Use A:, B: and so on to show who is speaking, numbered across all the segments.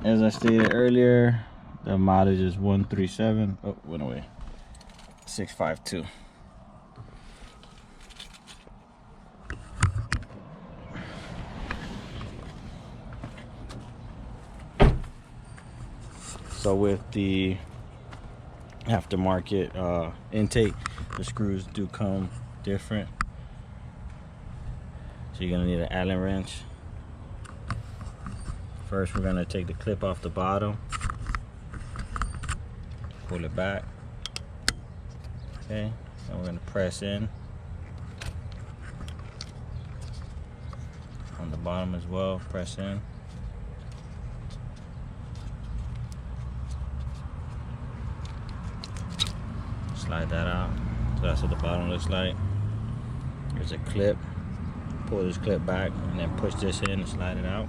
A: as I stated earlier, the mileage is 137. Oh, went away. 652. So with the aftermarket intake, the screws do come different. So you're gonna need an Allen wrench. First, we're gonna take the clip off the bottom, pull it back. Okay, and we're gonna press in on the bottom as well. Press in. Slide that out. So that's what the bottom looks like. There's a clip. Pull this clip back and then push this in and slide it out.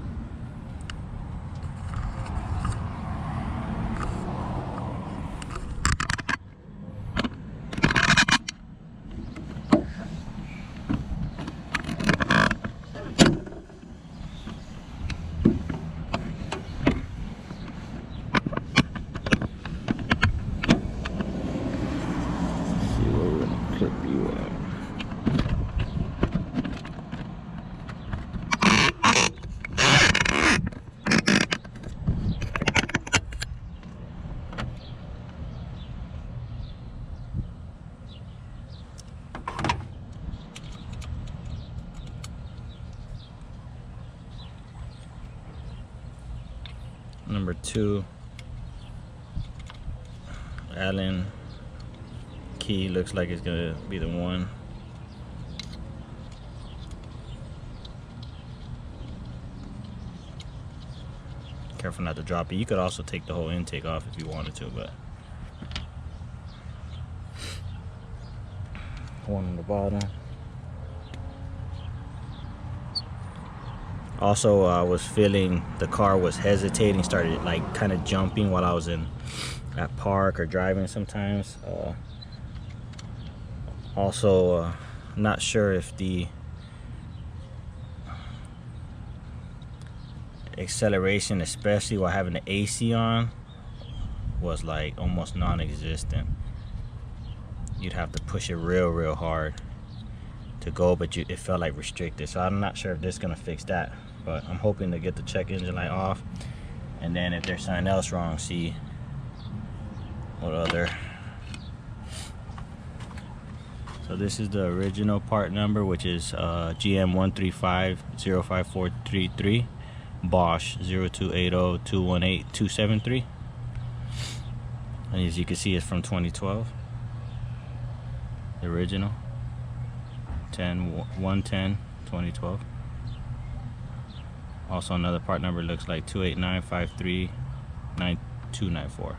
A: Clip you out. Number 2, Allen key looks like it's gonna be the one. Careful not to drop it. You could also take the whole intake off if you wanted to, but one on the bottom. Also, I was feeling the car was hesitating, started like kind of jumping while I was at park or driving sometimes. Also, not sure if the acceleration, especially while having the AC on, was like almost non-existent. You'd have to push it real hard to go, but it felt like restricted. So I'm not sure if this is gonna fix that, but I'm hoping to get the check engine light off, and then if there's something else wrong, see what other. So this is the original part number, which is GM 135-05433, Bosch 0280-218-273. And as you can see, it's from 2012. The original 110-2012. Also another part number looks like 289539294.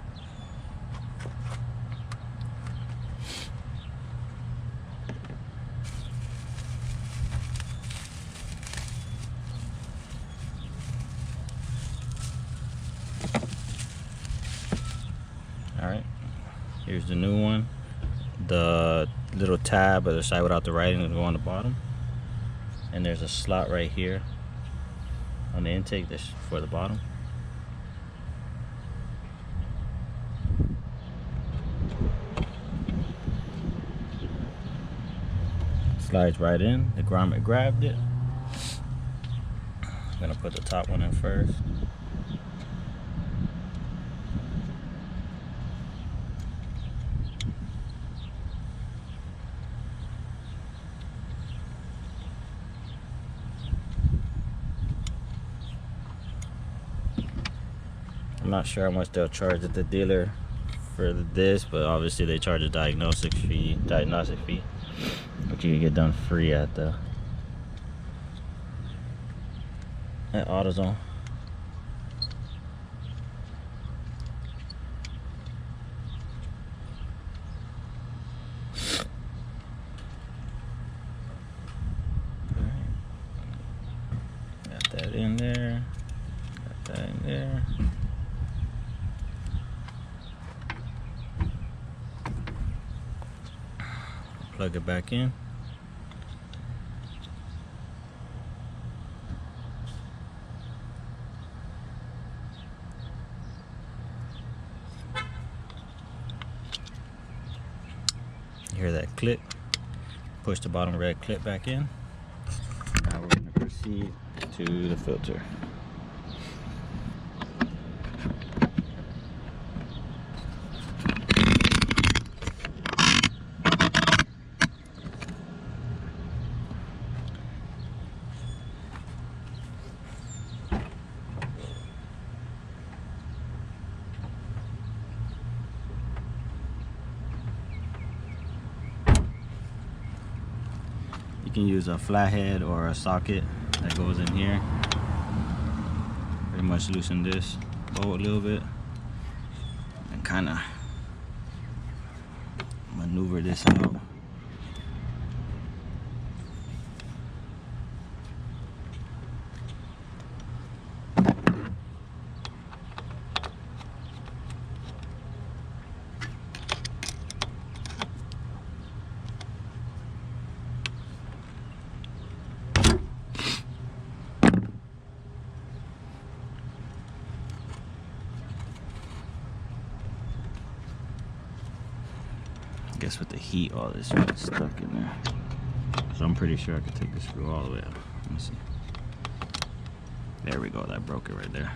A: Alright, here's the new one. The little tab on the side without the writing will go on the bottom. And there's a slot right here on the intake this for the bottom. Slides right in. The grommet grabbed it. I'm gonna put the top one in first. I'm not sure how much they'll charge at the dealer for this, but obviously they charge a diagnostic fee, which you can get done free at AutoZone. Got that in there. Got that in there. Plug it back in. that clip. Push the bottom red clip back in. Now we're going to proceed to the filter. You can use a flathead or a socket that goes in here. Pretty much loosen this bolt a little bit and kind of maneuver this out. I guess with the heat, all this is stuck in there. So I'm pretty sure I could take the screw all the way out. Let me see. There we go, that broke it right there.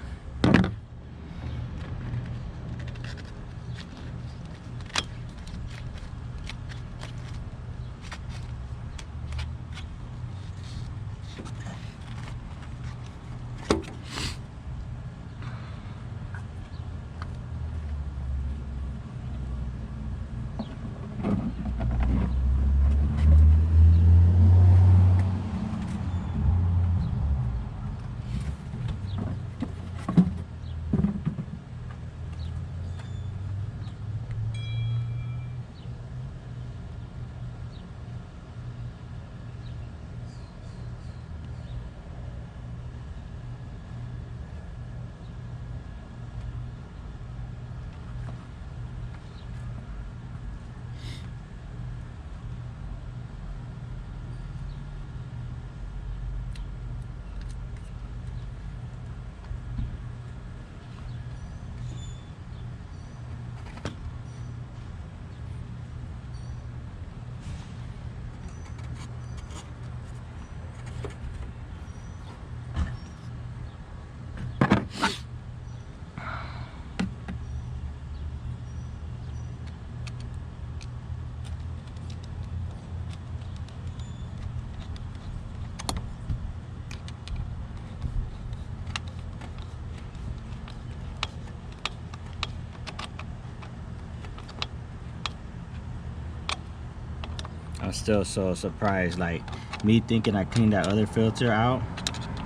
A: I'm still so surprised. Like, me thinking I cleaned that other filter out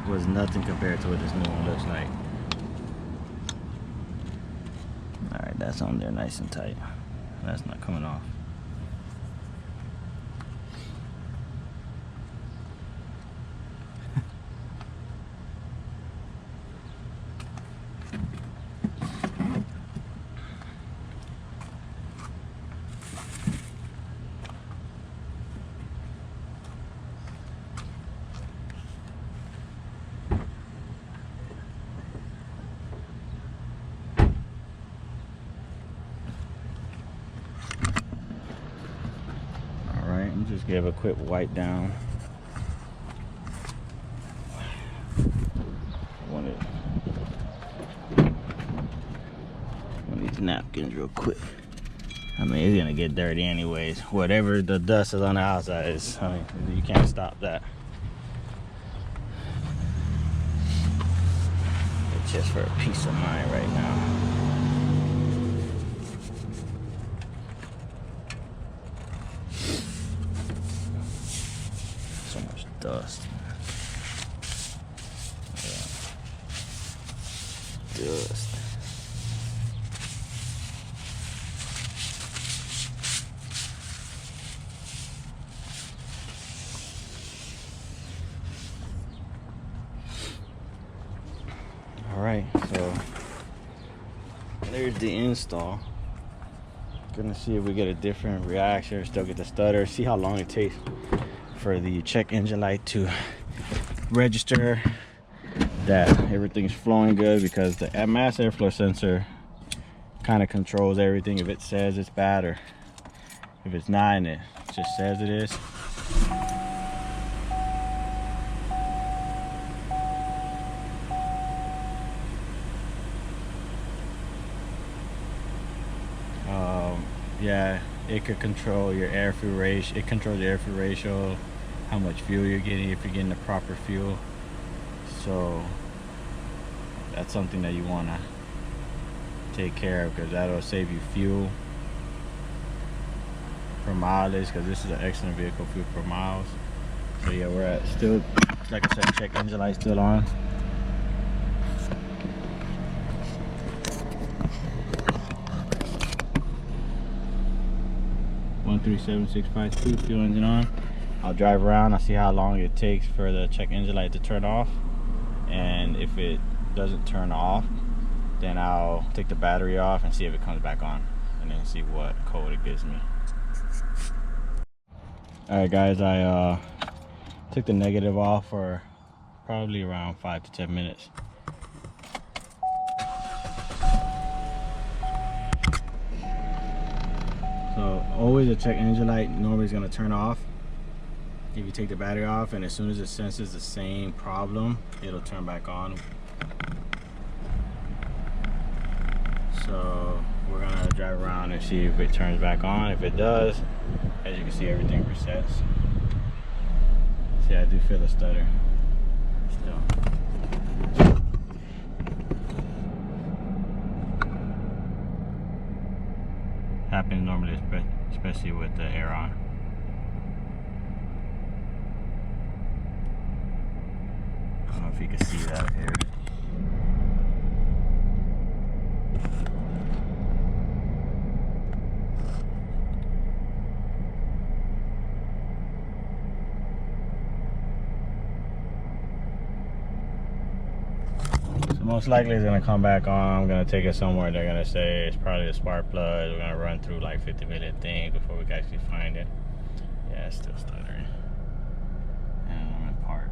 A: was nothing compared to what this new one looks like. Alright, that's on there nice and tight. That's not coming off. Just give a quick wipe down. One of these napkins real quick. I mean, it's gonna get dirty anyways. Whatever the dust is on the outside is, I mean, you can't stop that. It's just for a peace of mind right now. Dust. Dust. All right, so there's the install. Gonna see if we get a different reaction, still get the stutter, see how long it takes for the check engine light to register that everything's flowing good, because the mass airflow sensor kind of controls everything. If it says it's bad or if it's not, and it just says it is. Yeah, it could control your air-fuel ratio. It controls the air-fuel ratio, how much fuel you're getting, if you're getting the proper fuel. So that's something that you want to take care of, because that'll save you fuel per mileage, because this is an excellent vehicle, fuel per miles. So yeah, we're at still, like I said, check engine light still on. (137,652) fuel engine on. I'll drive around, I'll see how long it takes for the check engine light to turn off, and if it doesn't turn off, then I'll take the battery off and see if it comes back on, and then see what code it gives me. Alright guys, I took the negative off for probably around 5 to 10 minutes. So always a check engine light normally is going to turn off if you take the battery off, and as soon as it senses the same problem, it'll turn back on. So we're gonna drive around and see if it turns back on. If it does, as you can see, everything resets. See, I do feel a stutter still. Happens normally, especially with the air on. I don't know if you can see that here. Most likely it's gonna come back on. I'm gonna take it somewhere. They're gonna say it's probably a spark plug. We're gonna run through like 50-minute thing before we can actually find it. Yeah, it's still stuttering. And I'm in park.